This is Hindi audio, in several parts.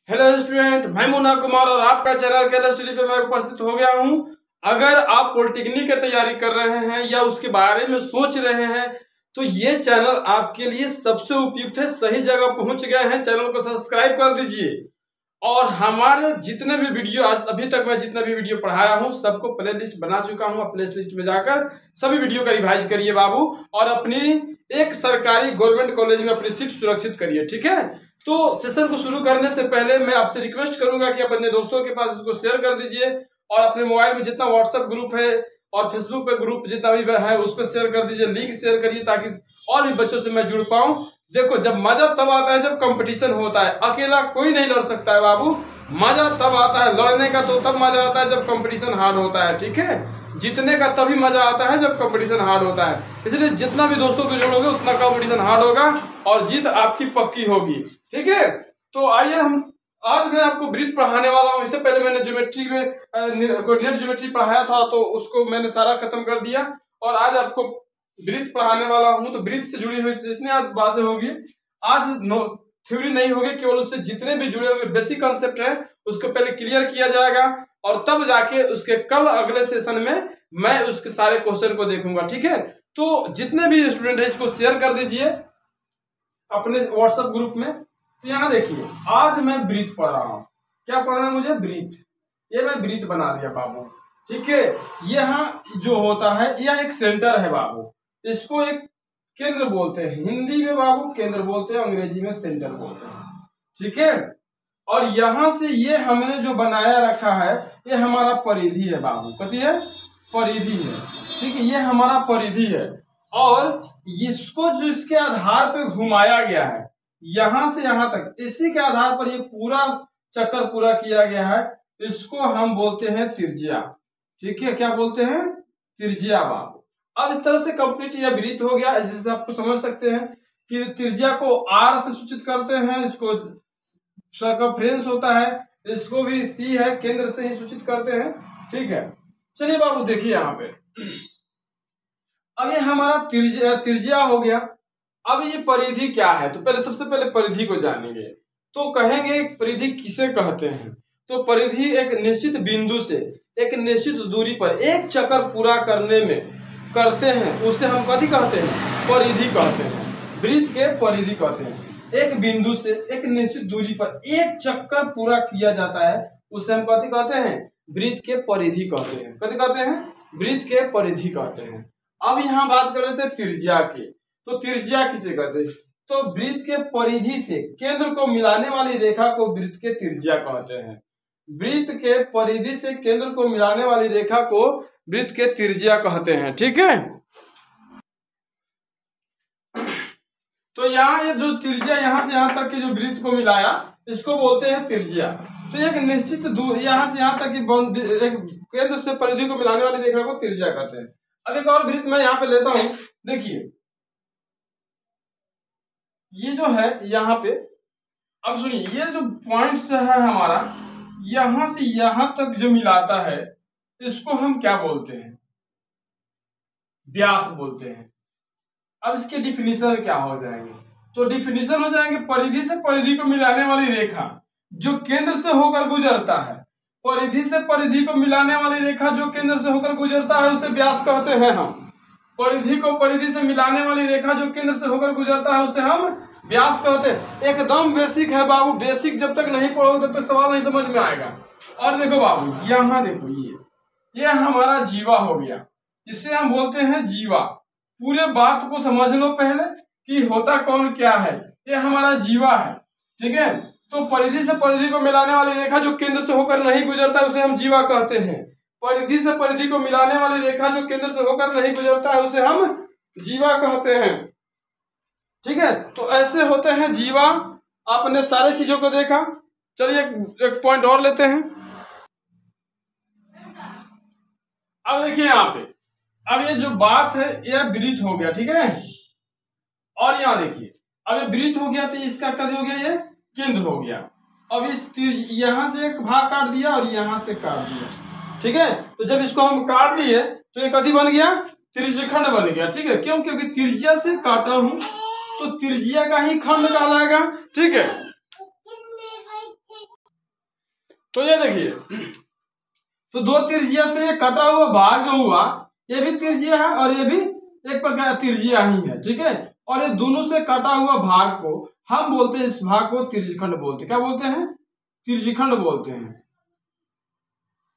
हेलो स्टूडेंट, मैं मुन्ना कुमार और आपका चैनल के स्टडी पे मैं उपस्थित हो गया हूं। अगर आप पॉलिटेक्निक की तैयारी कर रहे हैं या उसके बारे में सोच रहे हैं तो ये चैनल आपके लिए सबसे उपयुक्त है। सही जगह पहुंच गए हैं। चैनल को सब्सक्राइब कर दीजिए और हमारे जितने भी वीडियो आज अभी तक मैं जितना भी वीडियो पढ़ाया हूं सबको प्ले लिस्ट बना चुका हूं। प्ले लिस्ट में जाकर सभी वीडियो का रिवाइज करिए बाबू और अपनी एक सरकारी गवर्नमेंट कॉलेज में अपनी सीट सुरक्षित करिए। ठीक है, तो सेशन को शुरू करने से पहले मैं आपसे रिक्वेस्ट करूंगा कि अपने दोस्तों के पास इसको शेयर कर दीजिए और अपने मोबाइल में जितना व्हाट्सएप ग्रुप है और फेसबुक पे ग्रुप जितना भी है उस पर शेयर कर दीजिए। लिंक शेयर करिए ताकि और भी बच्चों से मैं जुड़ पाऊं। देखो, जब मजा तब आता है जब कंपटीशन होता है। अकेला कोई नहीं लड़ सकता है बाबू। मजा तब आता है लड़ने का, तो तब मजा आता है जब कंपटीशन हार्ड होता है। ठीक है, जीतने का तभी मजा आता है जब कंपटीशन हार्ड होता है। इसलिए जितना भी दोस्तों को जोड़ोगे उतना कंपटीशन हार्ड होगा और जीत आपकी पक्की होगी। ठीक है, तो आइए हम आज मैं आपको वृत्त पढ़ाने वाला हूँ। इससे पहले मैंने ज्योमेट्री में कोऑर्डिनेट ज्योमेट्री पढ़ाया था तो उसको मैंने सारा खत्म कर दिया और आज आपको वृत्त पढ़ाने वाला हूँ। तो वृत्त से जुड़ी हुई जितनी आज बातें होगी, आज थ्योरी नहीं होगी, केवल उससे जितने भी जुड़े हुए बेसिक कंसेप्ट है उसको पहले क्लियर किया जाएगा और तब जाके उसके कल अगले सेशन में मैं उसके सारे क्वेश्चन को देखूंगा। ठीक है, तो जितने भी स्टूडेंट है इसको शेयर कर दीजिए अपने व्हाट्सएप ग्रुप में। तो यहाँ देखिए, आज मैं वृत्त पढ़ रहा हूँ। क्या पढ़ना है मुझे? वृत्त। ये मैं वृत्त बना दिया बाबू। ठीक है, यहाँ जो होता है यह एक सेंटर है बाबू। इसको एक केंद्र बोलते हैं। हिंदी में बाबू केंद्र बोलते हैं, अंग्रेजी में सेंटर बोलते हैं। ठीक है, और यहां से ये हमने जो बनाया रखा है ये हमारा परिधि है बाबू। कथी है? परिधि है। ठीक है, ये हमारा परिधि है और इसको जो इसके आधार पे घुमाया गया है यहां से यहां तक, इसी के आधार पर ये पूरा चक्कर पूरा किया गया है, इसको हम बोलते हैं त्रिज्या। ठीक है, क्या बोलते हैं? त्रिज्या बाबू। अब इस तरह से कंप्लीट यह वृत्त हो गया। जिससे आपको समझ सकते हैं कि त्रिज्या को आर से सूचित करते हैं, इसको सर्कमफ्रेंस होता है, इसको भी सी है, केंद्र से ही सूचित करते हैं। ठीक है, चलिए बाबू देखिए यहाँ पे। अब ये हमारा त्रिज्या हो गया। अब ये परिधि क्या है? तो पहले सबसे पहले परिधि को जानेंगे। तो कहेंगे परिधि किसे कहते हैं? तो परिधि एक निश्चित बिंदु से एक निश्चित दूरी पर एक चक्कर पूरा करने में करते हैं उसे हम कथी कहते हैं? परिधि कहते हैं। वृत्त के परिधि कहते हैं। एक बिंदु से एक निश्चित दूरी पर एक चक्कर पूरा किया जाता है उसे हम कथी कहते हैं? वृत्त के परिधि कहते हैं। कथी कहते हैं? वृत्त के परिधि कहते हैं। अब यहाँ बात कर रहे थे त्रिज्या की। तो त्रिज्या किसे कहते हैं? तो वृत्त के परिधि से केंद्र को मिलाने वाली रेखा को वृत्त के त्रिज्या कहते हैं। वृत्त के परिधि से केंद्र को मिलाने वाली रेखा को वृत्त के त्रिज्या कहते हैं। ठीक है, तो यहाँ ये जो त्रिज्या यहाँ से यहाँ तक के जो वृत्त को मिलाया इसको बोलते हैं त्रिज्या। तो एक निश्चित दूरी यहाँ से यहाँ तक की एक केंद्र से परिधि को मिलाने वाली रेखा को त्रिज्या कहते हैं। अब एक और वृत्त मैं यहाँ पे लेता हूं। देखिए ये जो है यहाँ पे, अब सुनिए, ये जो पॉइंट्स है हमारा यहां से यहां तक जो मिलाता है इसको हम क्या बोलते हैं? व्यास बोलते हैं। अब इसके डिफिनीशन क्या हो जाएंगे? तो डिफिनीशन हो जाएंगे परिधि से परिधि को मिलाने वाली रेखा जो केंद्र से होकर गुजरता है। परिधि से परिधि को मिलाने वाली रेखा जो केंद्र से होकर गुजरता है उसे व्यास कहते हैं हम। परिधि को परिधि से मिलाने वाली रेखा जो केंद्र से होकर गुजरता है उसे हम व्यास कहते हैं। एकदम बेसिक है बाबू। बेसिक जब तक नहीं पढ़ोगे तब तक सवाल नहीं समझ में आएगा। और देखो बाबू, यहाँ देखो, ये हमारा जीवा हो गया। इसे हम बोलते हैं जीवा। पूरे बात को समझ लो पहले कि होता कौन क्या है। ये हमारा जीवा है। ठीक है, तो परिधि से परिधि को मिलाने वाली रेखा जो केंद्र से होकर नहीं गुजरता है उसे हम जीवा कहते हैं। परिधि से परिधि को मिलाने वाली रेखा जो केंद्र से होकर नहीं गुजरता है उसे हम जीवा कहते हैं। ठीक है, तो ऐसे होते हैं जीवा। आपने सारे चीजों को देखा। चलिए एक पॉइंट और लेते हैं। अब देखिए यहाँ पे, अब ये जो बात है यह वृत्त हो गया। ठीक है, और यहाँ देखिए, अब ये वृत्त हो गया तो इसका क्या हो गया? ये केंद्र हो गया। अब इस यहाँ से एक भाग काट दिया और यहाँ से काट दिया। ठीक है, तो जब इसको हम काट लिए तो ये कथी बन गया? त्रिज्यखंड बन गया। ठीक है, क्यों? क्योंकि त्रिज्या से काटा हूं तो त्रिज्या का ही खंड कहलाएगा। ठीक है, तो ये देखिए, तो दो त्रिज्या से कटा हुआ भाग जो हुआ, ये भी त्रिज्या है और ये भी एक प्रकार त्रिज्या ही है, ठीक है। और ये दोनों से कटा हुआ भाग को हम बोलते हैं, इस भाग को त्रिज्यखंड बोलते हैं। क्या बोलते हैं? त्रिज्यखंड बोलते हैं।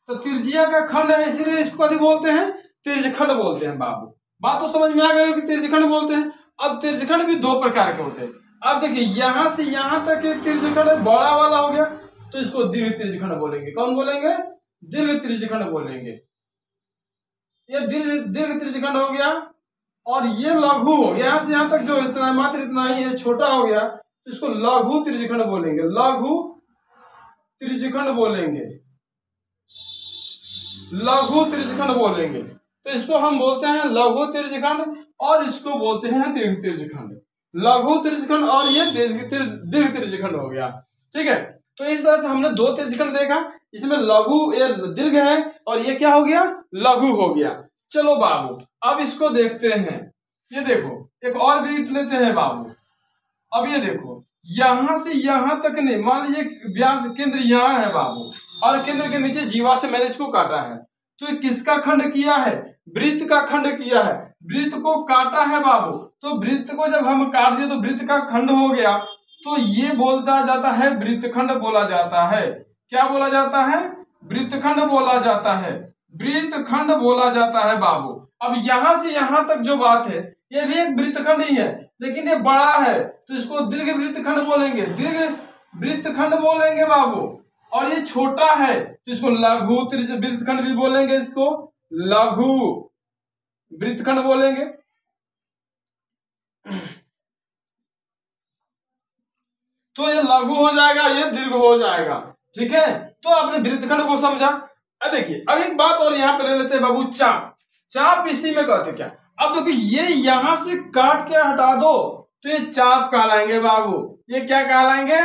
तो त्रिज्या का खंड है, इसीलिए इसको कभी बोलते हैं त्रिज्यखंड बोलते हैं बाबू। बात तो समझ में आ गई कि त्रिज्यखंड बोलते हैं। अब त्रिज्यखंड भी दो प्रकार के होते हैं। अब देखिए, यहां से यहां तक एक त्रिज्यखंड बड़ा वाला हो गया, तो इसको दीर्घ त्रिज्यखंड बोलेंगे। कौन बोलेंगे? दीर्घ त्रिज्यखंड बोलेंगे। ये दीर्घ त्रिज्यखंड हो गया। और ये लघु हो गया, यहां से यहां तक जो इतना मात्र इतना ही है, छोटा हो गया, तो इसको लघु त्रिज्यखंड बोलेंगे। लघु त्रिज्यखंड बोलेंगे, लघु त्रिज्यखंड बोलेंगे। तो इसको हम बोलते हैं लघु त्रिज्यखंड और इसको बोलते हैं दीर्घ त्रिज्यखंड। लघु त्रिज्यखंड और ये दीर्घ त्रिज्यखंड हो गया, ठीक है। तो इस तरह से हमने दो त्रिज्यखंड देखा, इसमें लघु ये दीर्घ है और ये क्या हो गया? लघु हो गया। चलो बाबू, अब इसको देखते हैं। ये देखो, एक और वृत्त लेते हैं बाबू। अब ये देखो, यहां से यहां तक नहीं, मान लीजिए व्यास केंद्र यहाँ है बाबू, और केंद्र के नीचे जीवा से मैंने इसको काटा है। तो किसका खंड किया है? वृत्त का खंड किया है। वृत्त को काटा है बाबू, तो वृत्त को जब हम काट दिए तो वृत्त का खंड हो गया। तो ये बोलता जाता है वृत्तखंड बोला जाता है। क्या बोला जाता है? वृत्तखंड बोला जाता है। वृत्तखंड बोला जाता है बाबू। अब यहां से यहां तक जो बात है, ये भी एक वृत्तखंड ही है, लेकिन ये बड़ा है, तो इसको दीर्घ वृत्तखंड बोलेंगे। दीर्घ वृत्तखंड बोलेंगे बाबू। और ये छोटा है, तो इसको लघु वृत्तखंड भी बोलेंगे। इसको लघु वृत्तखंड बोलेंगे। तो ये लघु हो जाएगा, ये दीर्घ हो जाएगा, ठीक है। तो आपने वृत्तखंड को समझा। अब देखिए, अब एक बात और यहाँ पे ले लेते हैं बाबू, चाप। चाप इसी में कहते क्या? अब देखिए, ये यहां से काट के हटा दो तो ये चाप कहलाएंगे बाबू। ये क्या कहलाएंगे?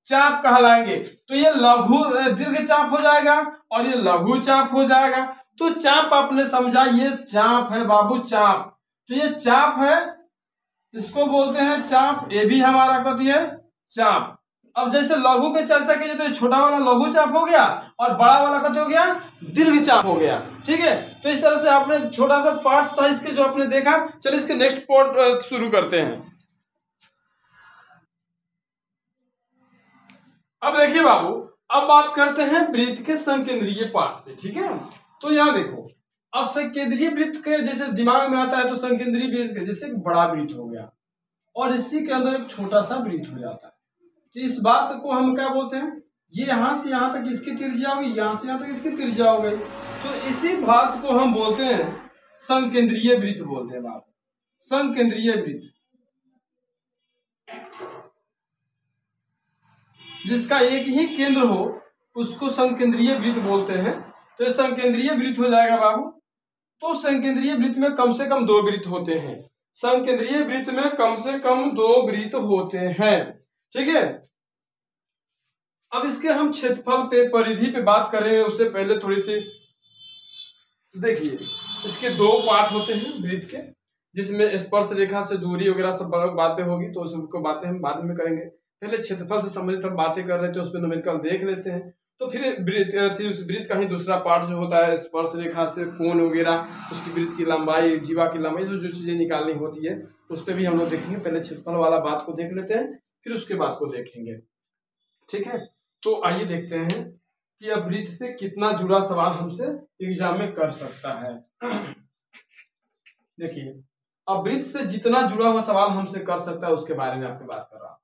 चाप कहलाएंगे। तो ये लघु दीर्घ चाप हो जाएगा और ये लघु चाप हो जाएगा। तो चाप आपने समझा, ये चाप है बाबू, चाप। तो ये चाप है, इसको बोलते हैं चाप। ये भी हमारा कथी है? चाप। अब जैसे लघु की चर्चा कीजिए तो ये छोटा वाला लघु चाप हो गया और बड़ा वाला कथी हो गया? दीर्घ चाप हो गया, ठीक है। तो इस तरह से आपने छोटा सा पार्ट था इसके जो आपने देखा। चलिए इसके नेक्स्ट पार्ट शुरू करते हैं। अब देखिए बाबू, अब बात करते हैं वृत्त के संकेंद्रीय पार्ट पे, ठीक है। तो यहाँ देखो, अब संकेंद्रीय वृत्त के जैसे दिमाग में आता है, तो संकेंद्रीय वृत्त जैसे बड़ा वृत्त हो गया और इसी के अंदर एक छोटा सा वृत्त हो जाता है। तो इस बात को हम क्या बोलते हैं? ये यहां से यहां तक इसकी त्रिज्या होगी, यहां से यहां तक इसकी त्रिज्या हो गई। तो इसी बात को हम बोलते हैं संकेंद्रीय वृत्त बोलते हैं बात। संकेंद्रीय वृत्त, जिसका एक ही केंद्र हो उसको संकेंद्रीय वृत्त बोलते हैं। तो ये संकेंद्रीय वृत्त हो जाएगा बाबू। तो संकेंद्रीय वृत्त में कम से कम दो वृत्त होते हैं। संकेंद्रीय वृत्त में कम से कम दो वृत्त होते हैं, ठीक है। अब इसके हम क्षेत्रफल पे, परिधि पे बात करें उससे पहले थोड़ी सी देखिए, इसके दो पार्ट होते हैं वृत्त के, जिसमें स्पर्श रेखा से दूरी वगैरह सब बातें होगी, तो उसको बातें हम बाद में करेंगे। पहले क्षेत्रफल से संबंधित हम बातें कर रहे थे, उस पर न्यूमेरिकल देख लेते हैं। तो फिर उस वृत्त का ही दूसरा पार्ट जो होता है, स्पर्श रेखा से कोण वगैरह, उसकी वृत्त की लंबाई, जीवा की लंबाई, जो चीजें निकालनी होती है उस पर भी हम लोग देखेंगे। पहले क्षेत्रफल वाला बात को देख लेते हैं, फिर उसके बाद को देखेंगे, ठीक है। तो आइए देखते हैं कि अब वृत्त से कितना जुड़ा सवाल हमसे एग्जाम में कर सकता है। देखिए, अब वृत्त से जितना जुड़ा हुआ सवाल हमसे कर सकता है उसके बारे में आपके बात कर रहा हूं।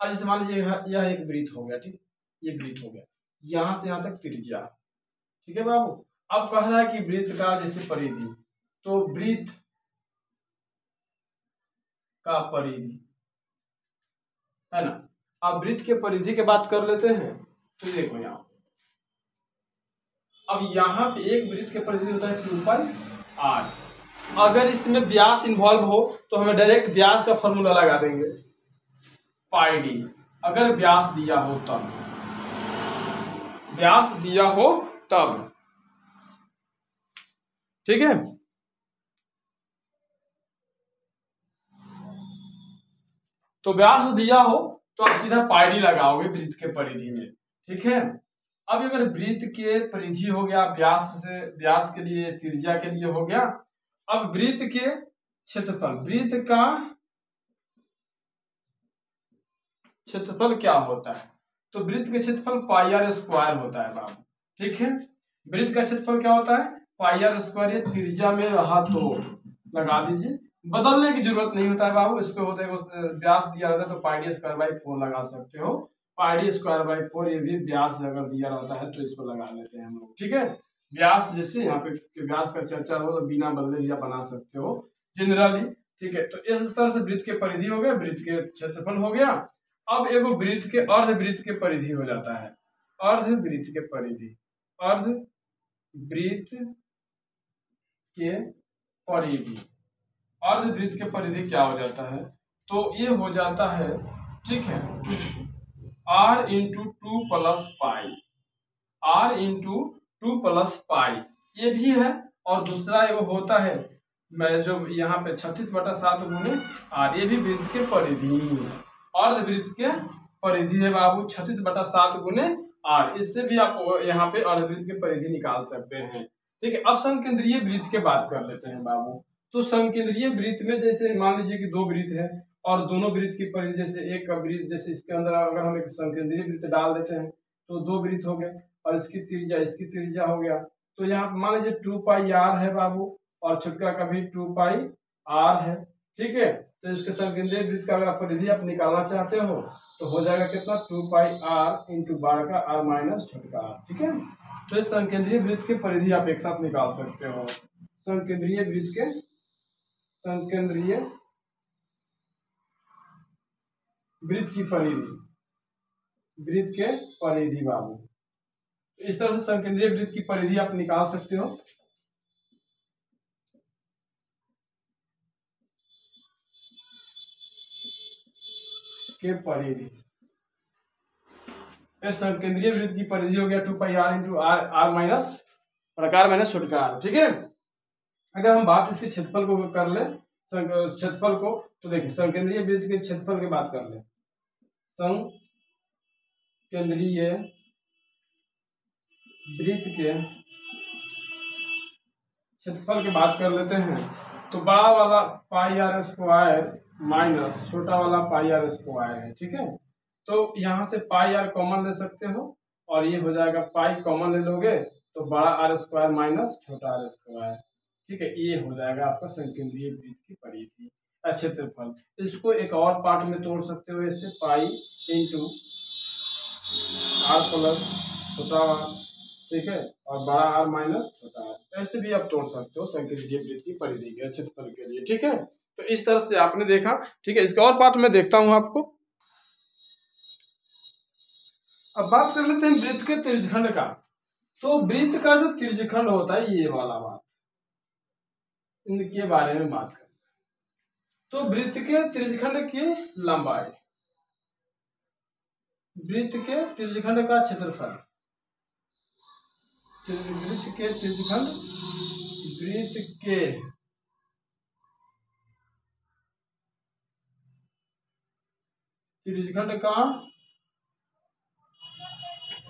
अब जैसे मान लीजिए यह एक वृत्त हो गया, ठीक, ये वृत्त हो गया, यहां से यहां तक त्रिज्या, ठीक है बाबू। अब कह रहा है कि वृत्त का जैसे परिधि, तो वृत्त का परिधि है ना। अब वृत्त के परिधि के बात कर लेते हैं। तो देखो यहाँ, अब यहाँ पे एक वृत्त के परिधि होता है 2 पाई r। अगर इसमें व्यास इन्वॉल्व हो तो हमें डायरेक्ट व्यास का फॉर्मूला लगा देंगे, पाई d। अगर व्यास दिया हो तब, व्यास दिया हो तब, ठीक है। तो व्यास दिया हो तो आप सीधा पाई d लगाओगे वृत्त के परिधि में, ठीक है। अब अगर वृत्त के परिधि हो गया, व्यास के लिए, त्रिज्या के लिए हो गया। अब वृत्त के क्षेत्रफल, वृत्त का क्षेत्रफल क्या होता है? तो वृत्त का क्षेत्रफल पाई आर स्क्वायर होता है बाबू, ठीक है। वृत्त का क्षेत्रफल क्या होता है? पाई आर स्क्वायर। ये त्रिज्या में रहा तो लगा दीजिए, बदलने की जरूरत नहीं होता है बाबू। इसको होता है व्यास दिया रहता है तो पाई डी स्क्वायर बाई 4 लगा सकते हो। पाई डी स्क्वायर बाई 4 ये भी व्यास अगर दिया रहता है तो इसको लगा लेते हैं हम लोग, ठीक है। व्यास जैसे यहाँ पे व्यास का चर्चा हो तो बिना बदले या बना सकते हो जनरली, ठीक है। तो इस तरह से वृत्त के परिधि हो गया, वृत्त के क्षेत्रफल हो गया। अब एगो वृत्त के अर्धवृत्त के परिधि हो जाता है, अर्धवृत्त के परिधि, अर्धवृत्त के परिधि, अर्धवृत्त के परिधि क्या हो जाता है? तो ये हो जाता है, ठीक है, r into 2 plus pi, r into 2 plus pi ये भी है। और दूसरा एगो होता है मैं जो यहाँ पे 36/7 गुने r, ये भी वृत्त के परिधि, अर्धवृत्त के परिधि है बाबू 36/7 गुने r। इससे भी आप यहाँ पे अर्धवृत्त के परिधि निकाल सकते हैं, ठीक है। अब समकेंद्रीय वृत्त के बात कर लेते हैं बाबू। तो समकेंद्रीय वृत्त में जैसे मान लीजिए कि 2 वृत्त है और दोनों वृत्त की परिधि, जैसे एक वृत्त, जैसे इसके अंदर अगर हम एक समकेंद्रीय वृत्त डाल देते हैं तो 2 वृत्त हो गए और इसकी त्रिज्या हो गया। तो यहाँ मान लीजिए 2 पाई r है बाबू और छुटका का भी 2 पाई r है, ठीक है। तो इसके समकेंद्रीय वृत्त का अगर परिधि आप निकालना चाहते हो तो हो जाएगा कितना? 2 पाई r इंटू 12 का r माइनस छोटका r, ठीक है। तो इस समकेंद्रीय वृत्त के परिधि आप एक साथ निकाल सकते हो। समकेंद्रीय वृत्त के, समकेंद्रीय वृत्त की परिधि, वृत्त के परिधि बाबू, इस तरह से समकेंद्रीय वृत्त की परिधि आप निकाल सकते हो। के परिधि, समकेंद्रीय वृत्त की परिधि हो गया 2 पाई r इंटू r माइनस प्रकार माइनस छोटका r, ठीक है। अगर हम बात इसके क्षेत्रफल को कर ले, क्षेत्रफल को, तो देखिए समकेंद्रीय वृत्त के क्षेत्रफल की बात कर ले, समकेंद्रीय वृत्त के क्षेत्रफल की बात कर लेते हैं। तो बड़ा वाला पाई आर स्क्वायर माइनस छोटा वाला पाई आर स्क्वायर है, ठीक है। तो यहाँ से पाई आर कॉमन ले सकते हो और ये हो जाएगा पाई कॉमन ले लोगे तो बड़ा आर स्क्वायर माइनस छोटा आर स्क्वायर, ठीक है। ये हो जाएगा आपका समकेंद्रीय वृत्त की परिधि क्षेत्रफल। इसको एक और पार्ट में तोड़ सकते हो, इससे पाई इंटू आर प्लस छोटा आर, ठीक है, और बड़ा आर माइनस छोटा आर, ऐसे भी आप तोड़ सकते हो समकेंद्रीय वृत्त की परिधि के क्षेत्रफल के लिए, ठीक है। तो इस तरह से आपने देखा, ठीक है। इसका और पार्ट में देखता हूं आपको। अब बात कर लेते हैं वृत्त के त्रिज्यखंड का। तो वृत्त का जो त्रिज्यखंड होता है, ये वाला बात, इनके बारे में बात करें। तो वृत्त के त्रिज्यखंड की लंबाई, वृत्त के त्रिज्यखंड का क्षेत्रफल, वृत्त के त्रिज्यखंड, वृत्त के त्रिज्यखंड का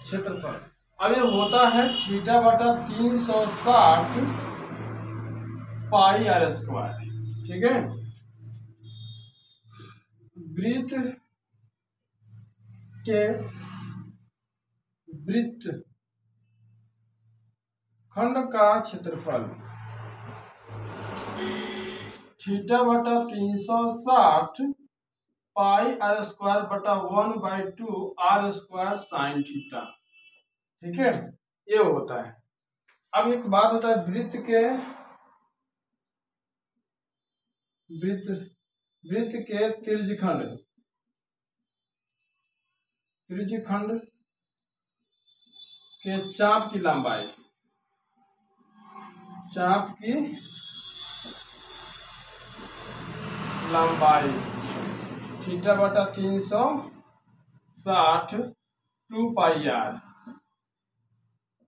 क्षेत्रफल। अब ये होता है θ/360 पाई आर स्क्वायर, ठीक है। वृत्त के वृत्त खंड का क्षेत्रफल θ/360 पाई आर स्क्वायर बटा 1/2 आर स्क्वायर साइन थीटा, ठीक है। ये होता है। अब एक बात होता है वृत्त के त्रिज्यखंड, त्रिज्यखंड के चाप की लंबाई, चाप की लंबाई θ/360 2 पाई आर,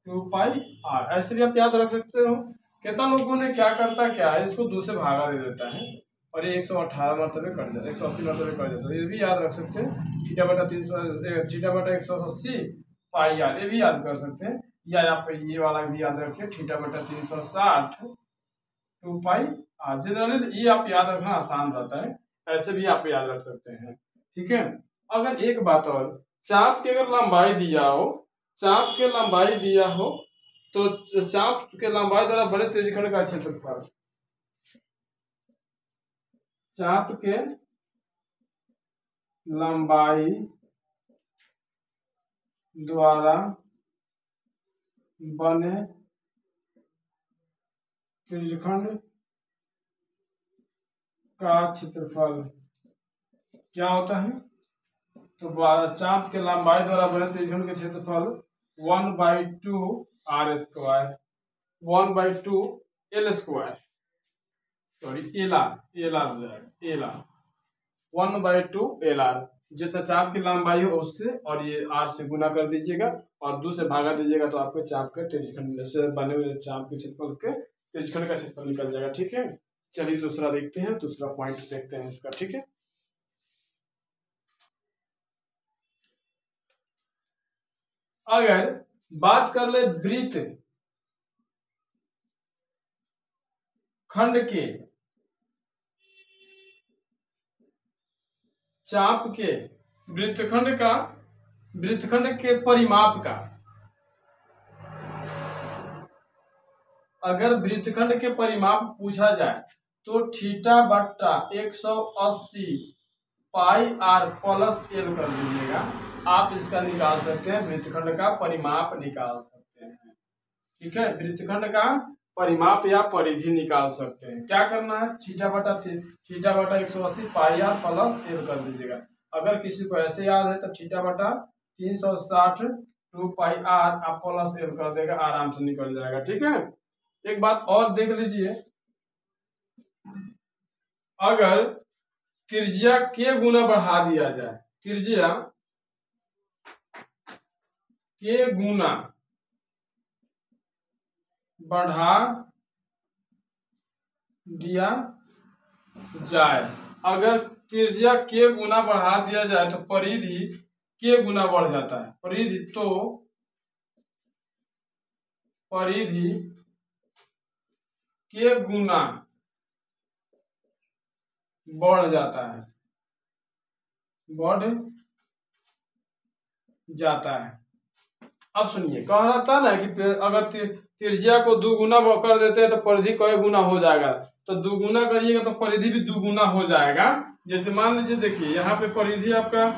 2 पाई आर, ऐसे भी आप याद रख सकते हो। कितना लोगों ने क्या करता क्या है, इसको 2 से भागा दे देता है और ये 118 मरतबे कट जाता है, 180 मरतबे कट जाता है, ये भी याद रख सकते हैं। θ/180 पाई आर, ये भी याद कर सकते हैं, या आप ये वाला भी याद रखिए, थीटा बटा 360 2 पाई आर। जनरली ये आप याद रखना आसान रहता है, ऐसे भी आप याद रख सकते हैं, ठीक है। अगर एक बात और, चाप की अगर लंबाई दिया हो, चाप के लंबाई दिया हो, तो चाप के लंबाई द्वारा बड़े त्रिज्यखंड का क्षेत्रफल, चाप के लंबाई द्वारा बने त्रिज्यखंड का क्षेत्रफल क्या होता है? तो चाप के लंबाई द्वारा बने त्रिज्यखंड के क्षेत्रफल 1/2 r square, 1/2 l square, sorry l r, l r हो जाएगा, एल आर 1/2 एल आर, जितना चाप की लंबाई हो उससे, और ये आर से गुना कर दीजिएगा और 2 से भागा दीजिएगा, तो आपके चाप के त्रिज्यखंड से बने हुए चाप के क्षेत्रफल के त्रिज्यखंड का क्षेत्रफल निकल जाएगा, ठीक है। चलिए दूसरा देखते हैं, दूसरा पॉइंट देखते हैं इसका, ठीक है। अगर बात कर ले वृत्त खंड के चाप के वृत्तखंड के परिमाप का, अगर वृत्तखंड के परिमाप पूछा जाए तो थीटा बट्टा 180 पाई आर प्लस एल कर दीजिएगा, आप इसका निकाल सकते हैं, वृत्तखंड का परिमाप निकाल सकते हैं, ठीक है। वृत्तखंड का परिमाप या परिधि निकाल सकते हैं। क्या करना है? थीटा बटा 180 पाई आर प्लस एल कर दीजिएगा। अगर किसी को ऐसे याद है तो थीटा बटा 360 2 पाई आर आप प्लस एल कर देगा, आराम से निकल जाएगा, ठीक है। एक बात और देख लीजिए, अगर त्रिज्या के गुना बढ़ा दिया जाए, त्रिज्या के गुना बढ़ा दिया जाए, अगर त्रिज्या के गुना बढ़ा दिया जाए तो परिधि के गुना बढ़ जाता है, परिधि के गुना बढ़ जाता है, अब सुनिए, कह रहा था ना कि अगर त्रिज्या को 2 गुना कर देते हैं तो परिधि कई गुना हो जाएगा, तो 2 गुना करिएगा तो परिधि भी 2 गुना हो जाएगा। जैसे मान लीजिए, देखिए यहाँ पे परिधि आपका,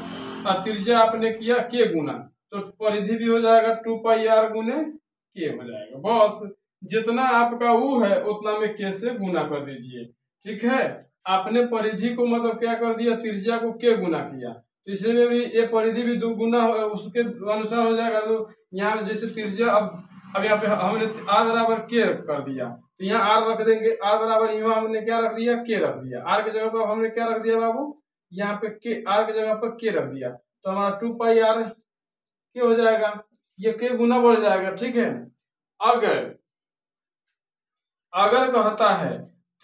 त्रिज्या आपने किया के गुना, तो परिधि भी हो जाएगा 2 पाई आर गुने के हो जाएगा, बस जितना आपका वो है उतना में के से गुना कर दीजिए, ठीक है। आपने परिधि को मतलब क्या कर दिया, त्रिज्या को के गुना किया, तो इसमें भी ये परिधि भी 2 गुना उसके अनुसार हो जाएगा। तो यहाँ जैसे त्रिज्या, अब यहाँ पे हमने आर बराबर के कर दिया, तो यहाँ आर रख देंगे, आर बराबर यहाँ हमने क्या रख दिया, के रख दिया, आर की जगह पर हमने क्या रख दिया बाबू, यहाँ पे के, आर की जगह पर के रख दिया, तो हमारा 2 पाई आर के हो जाएगा, ये के गुना बढ़ जाएगा, ठीक है। अगर कहता है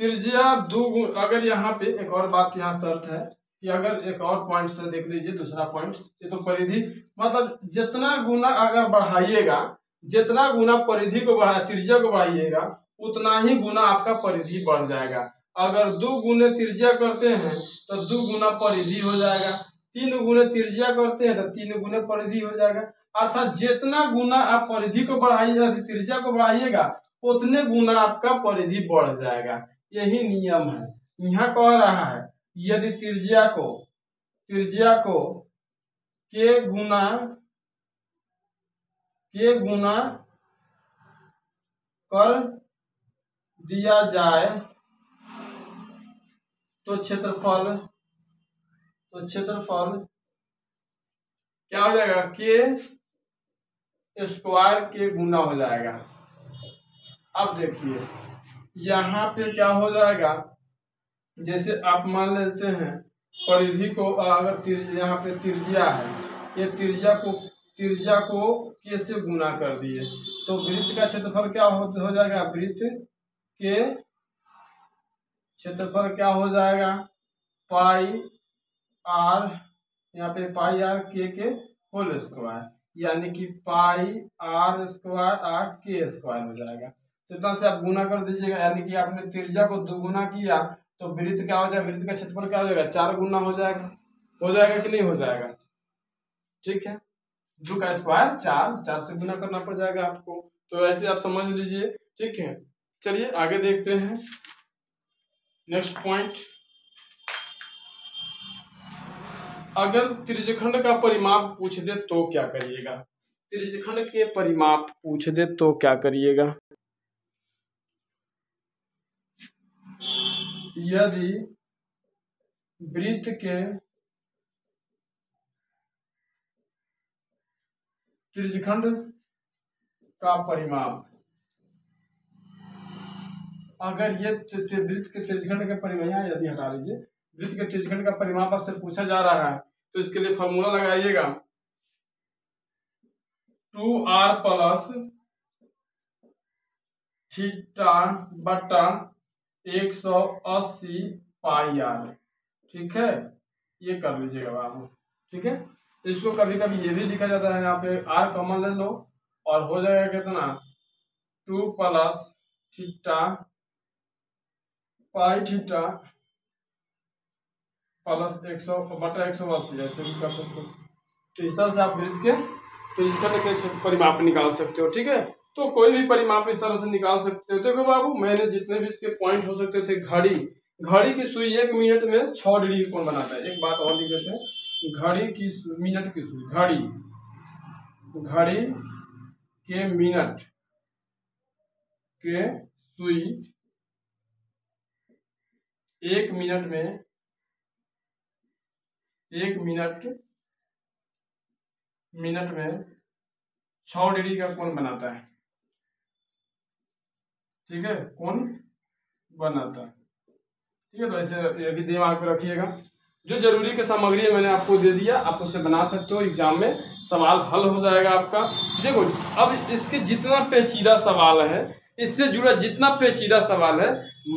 त्रिज्या 2 गुना, अगर यहाँ पे एक और बात यहाँ शर्त है कि अगर एक और पॉइंट से देख लीजिए, दूसरा पॉइंट, ये तो परिधि मतलब जितना गुना अगर बढ़ाइएगा, जितना गुना परिधि को बढ़ा, त्रिज्या को बढ़ाइएगा, उतना ही गुना आपका परिधि बढ़ जाएगा। अगर 2 गुने त्रिज्या करते हैं तो 2 गुना परिधि हो जाएगा, 3 गुने त्रिज्या करते हैं तो 3 गुने परिधि हो जाएगा। अर्थात जितना गुना आप परिधि को बढ़ाइएगा, त्रिज्या को बढ़ाइएगा, उतने गुना आपका परिधि बढ़ जाएगा, यही नियम है। यहाँ कह रहा है यदि त्रिज्या को के गुना कर दिया जाए तो क्षेत्रफल क्या हो जाएगा, के स्क्वायर के गुना हो जाएगा। अब देखिए यहाँ पे क्या हो जाएगा, जैसे आप मान लेते हैं परिधि को, अगर यहाँ पे त्रिज्या है, ये त्रिज्या को के से गुना कर दिए, तो वृत्त का क्षेत्रफल क्या हो जाएगा, वृत्त के क्षेत्रफल क्या हो जाएगा, पाई आर, यहाँ पे पाई आर के होल स्क्वायर, यानी कि पाई आर स्क्वायर आर के स्क्वायर हो जाएगा। तो इतना से आप गुना कर दीजिएगा, यानी कि आपने त्रिज्या को 2 गुना किया तो वृत्त क्या हो जाएगा, वृत्त का क्षेत्रफल क्या हो जाएगा, 4 गुना हो जाएगा। हो जाएगा कि नहीं हो जाएगा? ठीक है, 2 का स्क्वायर 4 से गुना करना पड़ जाएगा आपको। तो ऐसे आप समझ लीजिए। ठीक है, चलिए आगे देखते हैं नेक्स्ट पॉइंट। अगर त्रिज्यखंड का परिमाप पूछ दे तो क्या करिएगा? त्रिज्यखंड के परिमाप पूछ दे तो क्या करिएगा? यदि वृत्त के त्रिज्यखंड का परिमाप, अगर ये वृत्त के त्रिज्यखंड के परिमाप, यदि हटा लीजिए, वृत्त के त्रिज्यखंड का परिमाप आपसे पूछा जा रहा है तो इसके लिए फॉर्मूला लगाइएगा 2r प्लस थीटा बटा 180 पाई आर। ठीक है, ये कर लीजिएगा बाबू। ठीक है, इसको कभी कभी ये भी लिखा जाता है, यहाँ पे r कॉमन ले लो और हो जाएगा कितना 2 plus theta pi theta plus 100 बटा 180, ऐसे भी कर सकते हो। तो इस तरह से आप वृत्त के त्रिज्यखंड के परिमाप निकाल सकते हो। ठीक है, तो कोई भी परिमाप इस तरह से निकाल सकते हो। देखो बाबू, मैंने जितने भी इसके पॉइंट हो सकते थे, घड़ी की सुई 1 मिनट में 6 डिग्री कोण बनाता है। एक बात और लिख देते हैं, घड़ी की मिनट की सुई, घड़ी के मिनट के सुई 1 मिनट में 6 डिग्री का कोण बनाता है। ठीक है, कोण बनाता है। ठीक है, तो ऐसे ये भी दिमाग में रखिएगा। जो जरूरी की सामग्री है मैंने आपको दे दिया, आप उससे बना सकते हो, एग्जाम में सवाल हल हो जाएगा आपका। देखो, अब इसके जितना पेचीदा सवाल है, इससे जुड़ा जितना पेचीदा सवाल है,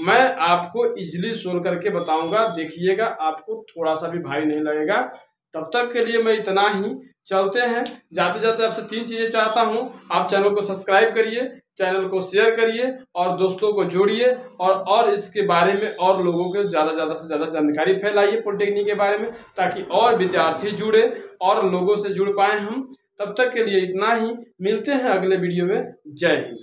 मैं आपको इजीली सोल्व करके बताऊंगा। देखिएगा, आपको थोड़ा सा भी भारी नहीं लगेगा। तब तक के लिए मैं इतना ही, चलते हैं। जाते जाते आपसे 3 चीजें चाहता हूं। आप चैनल को सब्सक्राइब करिए, चैनल को शेयर करिए और दोस्तों को जोड़िए, और इसके बारे में और लोगों को ज़्यादा से ज़्यादा जानकारी फैलाइए पॉलिटेक्निक के बारे में, ताकि और विद्यार्थी जुड़े और लोगों से जुड़ पाए हम। तब तक के लिए इतना ही, मिलते हैं अगले वीडियो में। जय हिंद।